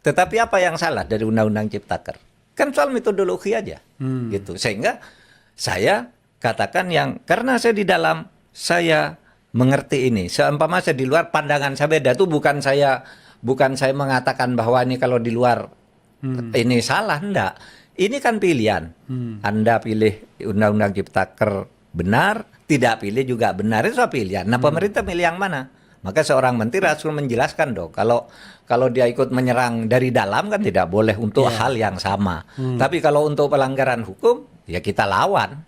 Tetapi apa yang salah dari Undang-Undang Ciptaker? Kan soal metodologi aja, gitu. Sehingga saya katakan yang karena saya di dalam saya mengerti ini. Seumpama saya di luar pandangan saya beda tuh bukan saya mengatakan bahwa ini kalau di luar ini salah, enggak. Ini kan pilihan. Anda pilih Undang-Undang Ciptaker benar, tidak pilih juga benar, itu soal pilihan. Nah, pemerintah milih yang mana? Maka seorang menteri harus menjelaskan dong. Kalau dia ikut menyerang dari dalam kan tidak boleh untuk hal yang sama. Tapi kalau untuk pelanggaran hukum ya kita lawan.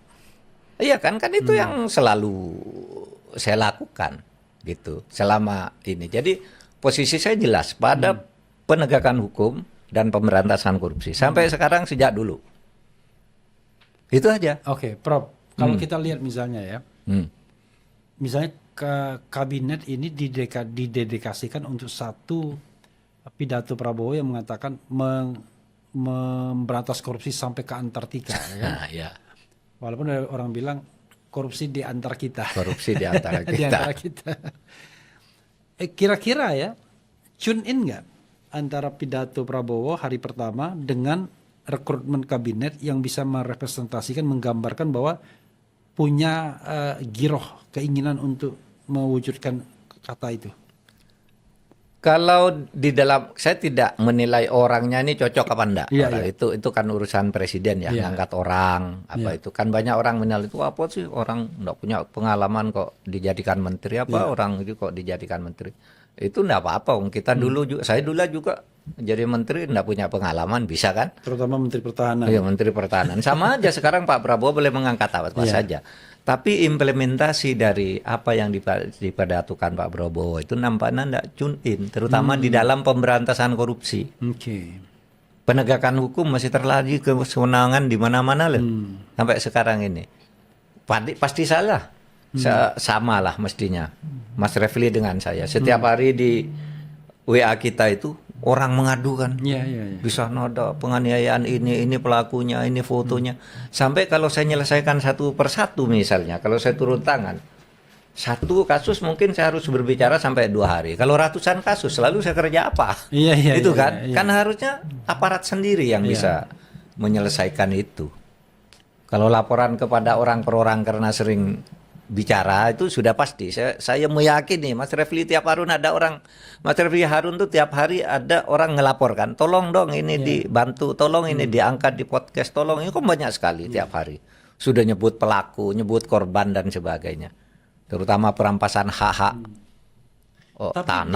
Iya kan itu yang selalu saya lakukan gitu selama ini. Jadi posisi saya jelas pada penegakan hukum dan pemberantasan korupsi sampai sekarang sejak dulu. Itu aja. Oke, Prof. Kalau kita lihat misalnya ya, misalnya kabinet ini didedikasikan untuk satu pidato Prabowo yang mengatakan memberantas korupsi sampai ke Antartika. Ya? Nah, ya. Walaupun ada orang bilang korupsi di antara kita. Korupsi di antara kita. Di antara kita. Kira-kira ya, tune in nggak antara pidato Prabowo hari pertama dengan rekrutmen kabinet yang bisa merepresentasikan, menggambarkan bahwa punya giroh, keinginan untuk mewujudkan kata itu? Kalau di dalam, saya tidak menilai orangnya ini cocok apa enggak. Itu kan urusan presiden ya, ngangkat orang apa itu kan banyak orang menilai itu apa sih orang enggak punya pengalaman kok dijadikan menteri orang itu kok dijadikan menteri. Itu enggak apa-apa. Kita dulu juga, saya dulu juga jadi menteri enggak punya pengalaman bisa kan? Terutama menteri pertahanan. Iya, menteri pertahanan. Sama aja sekarang Pak Prabowo boleh mengangkat apa saja. Tapi implementasi dari apa yang dipidatokan Pak Prabowo itu nampaknya tidak tune in, terutama di dalam pemberantasan korupsi. Penegakan hukum masih terjadi kewenangan di mana-mana loh, sampai sekarang ini. Pasti salah, sama lah mestinya. Mas Refli dengan saya, setiap hari di WA kita itu orang mengadukan, bisa ada penganiayaan ini pelakunya, ini fotonya. Sampai kalau saya menyelesaikan satu persatu misalnya, kalau saya turun tangan, satu kasus mungkin saya harus berbicara sampai 2 hari. Kalau ratusan kasus, lalu saya kerja apa? Itu kan? Kan harusnya aparat sendiri yang bisa menyelesaikan itu. Kalau laporan kepada orang per orang karena sering bicara itu sudah pasti. Saya meyakini Mas Refli tiap hari ada orang, Mas Refli Harun tuh tiap hari ada orang ngelaporkan, tolong dong ini dibantu, tolong ini diangkat di podcast, tolong ini kok banyak sekali tiap hari. Sudah nyebut pelaku, nyebut korban dan sebagainya. Terutama perampasan hak-hak tanah.